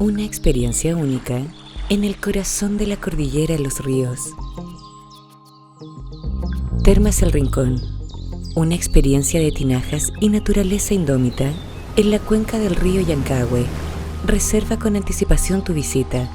Una experiencia única en el corazón de la cordillera de los ríos. Termas El Rincón, una experiencia de tinajas y naturaleza indómita en la cuenca del río Yancahue. Reserva con anticipación tu visita